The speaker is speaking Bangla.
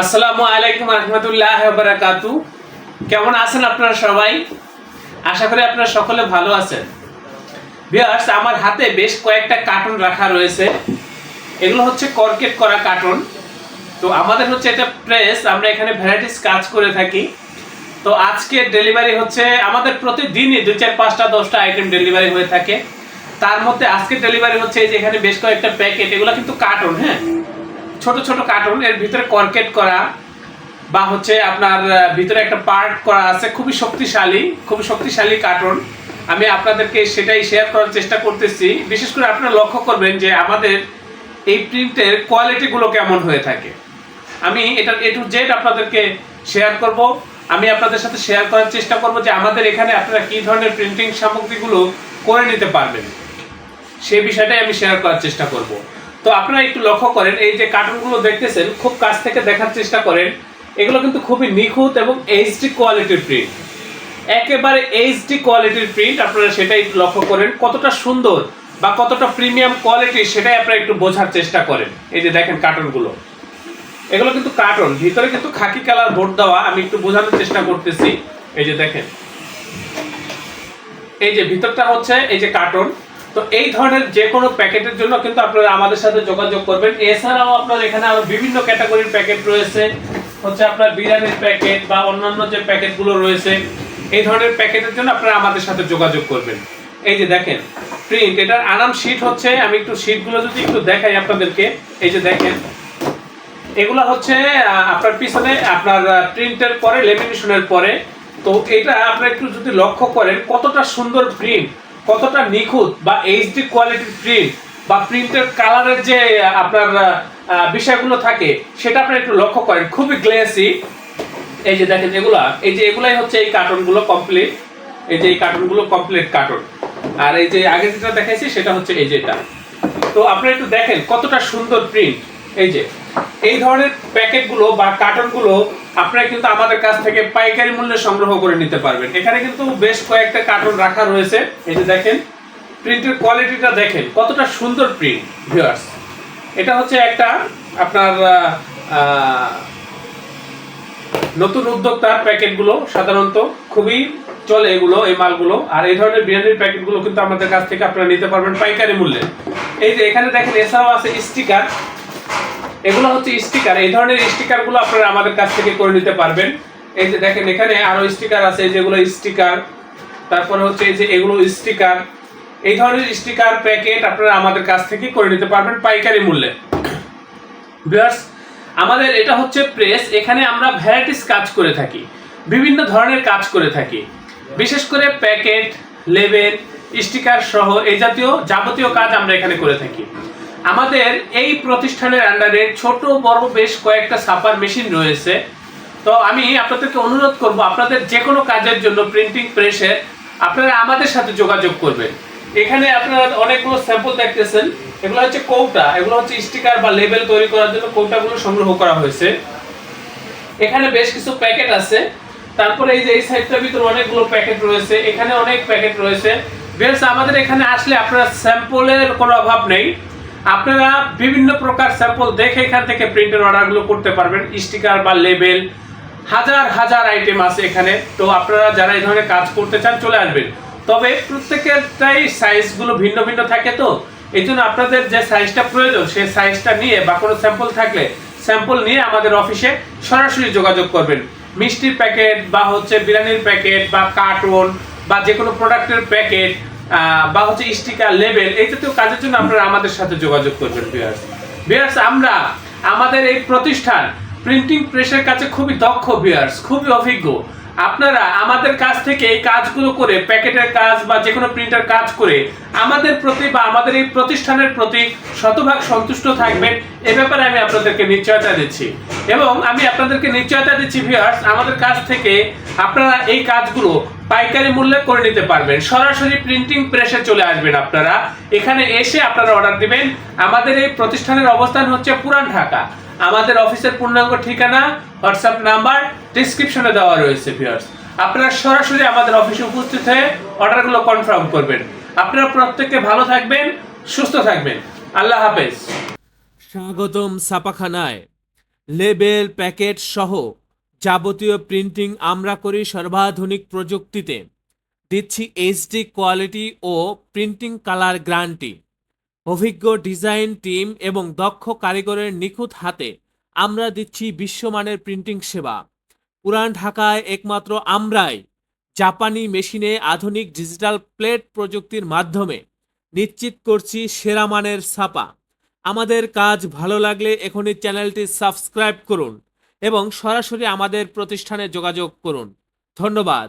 আসসালামু আলাইকুম রহমতুল্লাহ বারাকাতু। কেমন আছেন আপনারা সবাই? আশা করি আপনারা সকলে ভালো আছেন। ভিউয়ার্স, আমার হাতে বেশ কয়েকটা কার্টুন রাখা রয়েছে। এগুলো হচ্ছে কর্কেট করা কার্টুন। তো আমাদের হচ্ছে এটা প্রেস, আমরা এখানে ভ্যারাইটিস কাজ করে থাকি। তো আজকে ডেলিভারি হচ্ছে আমাদের প্রতিদিনই 2-4-5-10টা আইটেম ডেলিভারি হয়ে থাকে। তার মধ্যে আজকে ডেলিভারি হচ্ছে এই যে এখানে বেশ কয়েকটা প্যাকেট। এগুলো কিন্তু কার্টুন, হ্যাঁ, ছোট ছোট কার্টুন। এর ভিতরে কর্কেট করা বা হচ্ছে আপনার ভিতরে একটা পার্ট করা আছে, খুবই শক্তিশালী কার্টুন। আমি আপনাদেরকে সেটাই শেয়ার করার চেষ্টা করতেছি। বিশেষ করে আপনারা লক্ষ্য করবেন যে আমাদের এই প্রিন্টের কোয়ালিটিগুলো কেমন হয়ে থাকে। আমি এটা A to Z আপনাদেরকে শেয়ার করব। আমি আপনাদের সাথে শেয়ার করার চেষ্টা করব যে আমাদের এখানে আপনারা কি ধরনের প্রিন্টিং সামগ্রীগুলো করে নিতে পারবেন, সেই বিষয়টাই আমি শেয়ার করার চেষ্টা করব। তো আপনারা একটু লক্ষ্য করেন, এই যে কার্টুনগুলো দেখতেছেন, খুব কাছ থেকে দেখার চেষ্টা করেন। এগুলো কিন্তু খুবই নিখুঁত এবং এইচডি কোয়ালিটির প্রিন্ট, একেবারে এইচডি কোয়ালিটির প্রিন্ট। আপনারা সেটাই লক্ষ্য করেন, কতটা সুন্দর বা কতটা প্রিমিয়াম কোয়ালিটি সেটাই আপনারা একটু বোঝার চেষ্টা করেন। এই যে দেখেন কার্টুনগুলো, এগুলো কিন্তু কার্টুন, ভিতরে কিন্তু খাকি কালার বোর্ড দেওয়া। আমি একটু বোঝানোর চেষ্টা করতেছি। এই যে দেখেন, এই যে ভিতরটা হচ্ছে এই যে কার্টুন। তো এই ধরনের যে কোনো প্যাকেটের জন্য কিন্তু আপনারা আমাদের সাথে যোগাযোগ করবেন। এছাড়াও আপনার এখানে আরো বিভিন্ন ক্যাটাগরির প্যাকেট রয়েছে, হচ্ছে আপনার বিরিয়ানির প্যাকেট বা অন্যান্য যে প্যাকেটগুলো রয়েছে, এই ধরনের প্যাকেটের জন্য আপনারা আমাদের সাথে যোগাযোগ করবেন। এই যে দেখেন প্রিন্ট, এটার আরাম শীট হচ্ছে, আমি একটু শীটগুলো যদি একটু দেখাই আপনাদেরকে। এই যে দেখেন, এগুলা হচ্ছে আপনার পিছনে আপনার প্রিন্টের পরে লেমিনেশনের পরে। তো এটা আপনারা একটু যদি লক্ষ্য করেন কতটা সুন্দর প্রিন্ট, কতটা নিখুঁত বা এইচডি কোয়ালিটির প্রিন্ট বা প্রিন্টের কালারের যে আপনার বিষয়গুলো থাকে সেটা আপনারা একটু লক্ষ্য করেন, খুবই গ্লেসি। এই যে দেখেন এগুলা, এই যে এগুলাই হচ্ছে এই কার্টুনগুলো কমপ্লিট। এই যে এই কার্টুনগুলো কমপ্লিট কার্টুন। আর এই যে আগে যেটা দেখাইছি সেটা হচ্ছে এই যে এটা। তো আপনারা একটু দেখেন কতটা সুন্দর প্রিন্ট। এই যে এই ধরনের প্যাকেটগুলো বা কার্টুনগুলো আপনারা কিন্তু আমাদের কাছ থেকে পাইকারি মূল্যে সংগ্রহ করে নিতে পারবেন। এখানে কিন্তু বেশ কয়েকটা কার্টুন রাখা রয়েছে। এই যে দেখেন প্রিন্টের কোয়ালিটিটা দেখেন, কতটা সুন্দর প্রিন্ট। ভিউয়ার্স, এটা হচ্ছে একটা আপনার নতুন উদ্যোক্তার প্যাকেটগুলো, সাধারণত খুবই চলে এগুলো, এই মালগুলো। আর এই ধরনের বিরিয়ানির প্যাকেটগুলো কিন্তু আমাদের কাছ থেকে আপনারা নিতে পারবেন পাইকারি মূল্যে। এই যে এখানে দেখেন এছাড়াও আছে স্টিকার। এগুলো হচ্ছে স্টিকার, এই ধরনের স্টিকারগুলো আপনারা আমাদের কাছ থেকে করে নিতে পারবেন। এই যে দেখেন এখানে আরো স্টিকার আছে, যেগুলো স্টিকার, তারপরে হচ্ছে এই যে এগুলো স্টিকার। এই ধরনের স্টিকার প্যাকেট আপনারা আমাদের কাছ থেকে করে নিতে পারবেন পাইকারি মূল্যে। ভিউয়ার্স, আমাদের এটা হচ্ছে প্রেস, এখানে আমরা ভ্যারাইটিস কাজ করে থাকি, বিভিন্ন ধরনের কাজ করে থাকি। বিশেষ করে প্যাকেট, লেবেল, স্টিকার সহ এই জাতীয় যাবতীয় কাজ আমরা এখানে করে থাকি। আমাদের এই প্রতিষ্ঠানের আন্ডারে ছোট বড় বেশ কয়েকটা ছাপার মেশিন রয়েছে। তো আমি আপনাদেরকে অনুরোধ করব, আপনাদের যে কোনো কাজের জন্য প্রিন্টিং প্রেসের আপনারা আমাদের সাথে যোগাযোগ করবেন। এখানে আপনারা অনেকগুলো স্যাম্পল দেখতেছেন, এগুলো হচ্ছে কৌটা, এগুলো হচ্ছে স্টিকার বা লেবেল তৈরি করার জন্য কৌটাগুলো সংগ্রহ করা হয়েছে। এখানে বেশ কিছু প্যাকেট আছে। তারপরে এই যে এই সাইডটার ভিতরে অনেকগুলো প্যাকেট রয়েছে, এখানে অনেক প্যাকেট রয়েছে। বেশ, আমাদের এখানে আসলে আপনারা স্যাম্পলের কোনো অভাব নেই। আপনারা বিভিন্ন প্রকার স্যাম্পল দেখে এখান থেকে প্রিন্টের অর্ডারগুলো করতে পারবেন। স্টিকার বা লেবেল হাজার হাজার আইটেম আছে এখানে। তো আপনারা যারা এই ধরনের কাজ করতে চান চলে আসবেন। তবে প্রত্যেকেরটাই সাইজগুলো ভিন্ন ভিন্ন থাকে, তো এই জন্য আপনাদের যে সাইজটা প্রয়োজন সেই সাইজটা নিয়ে বা কোনো স্যাম্পল থাকলে স্যাম্পল নিয়ে আমাদের অফিসে সরাসরি যোগাযোগ করবেন। মিষ্টির প্যাকেট বা হচ্ছে বিরিয়ানির প্যাকেট বা কার্টুন বা যে কোনো প্রোডাক্টের প্যাকেট বা হচ্ছে স্টিকার, লেবেল, এই জাতীয় কাজের জন্য আপনারা আমাদের সাথে যোগাযোগ করবেন। ভিউয়ার্স, আমরা আমাদের এই প্রতিষ্ঠান প্রিন্টিং প্রেসের কাছে খুবই দক্ষ ভিউয়ার্স, খুবই অভিজ্ঞ। আপনারা আমাদের কাছ থেকে এই কাজগুলো করে, প্যাকেটের কাজ বা যে কোনো প্রিন্টার কাজ করে আমাদের প্রতি বা আমাদের এই প্রতিষ্ঠানের প্রতি শতভাগ সন্তুষ্ট থাকবেন, এ ব্যাপারে আমি আপনাদেরকে নিশ্চয়তা দিচ্ছি। এবং আমি আপনাদেরকে নিশ্চয়তা দিচ্ছি ভিউয়ার্স, আমাদের কাছ থেকে আপনারা এই কাজগুলো পাইকারি মূল্যে করে নিতে পারবেন। সরাসরি প্রিন্টিং প্রেসে চলে আসবেন, আপনারা এখানে এসে আপনারা অর্ডার দিবেন। আমাদের এই প্রতিষ্ঠানের অবস্থান হচ্ছে পুরান ঢাকা। আমাদের অফিসের পূর্ণাঙ্গ ঠিকানা, হোয়াটসঅ্যাপ নাম্বার ডেসক্রিপশনে দেওয়া রয়েছে। ভিউয়ার্স, আপনারা সরাসরি আমাদের অফিসে উপস্থিত হয়ে অর্ডারগুলো কনফার্ম করবেন। আপনারা প্রত্যেকে ভালো থাকবেন, সুস্থ থাকবেন। আল্লাহ হাফেজ। স্বাগতম ছাপাখানায়। লেবেল প্যাকেট সহ যাবতীয় প্রিন্টিং আমরা করি সর্বাধুনিক প্রযুক্তিতে। দিচ্ছি এইচডি কোয়ালিটি ও প্রিন্টিং কালার গ্যারান্টি। অভিজ্ঞ ডিজাইন টিম এবং দক্ষ কারিগরের নিখুঁত হাতে আমরা দিচ্ছি বিশ্বমানের প্রিন্টিং সেবা। পুরান ঢাকায় একমাত্র আমরাই জাপানি মেশিনে আধুনিক ডিজিটাল প্লেট প্রযুক্তির মাধ্যমে নিশ্চিত করছি সেরা মানের ছাপা। আমাদের কাজ ভালো লাগলে এখনই চ্যানেলটি সাবস্ক্রাইব করুন এবং সরাসরি আমাদের প্রতিষ্ঠানে যোগাযোগ করুন। ধন্যবাদ।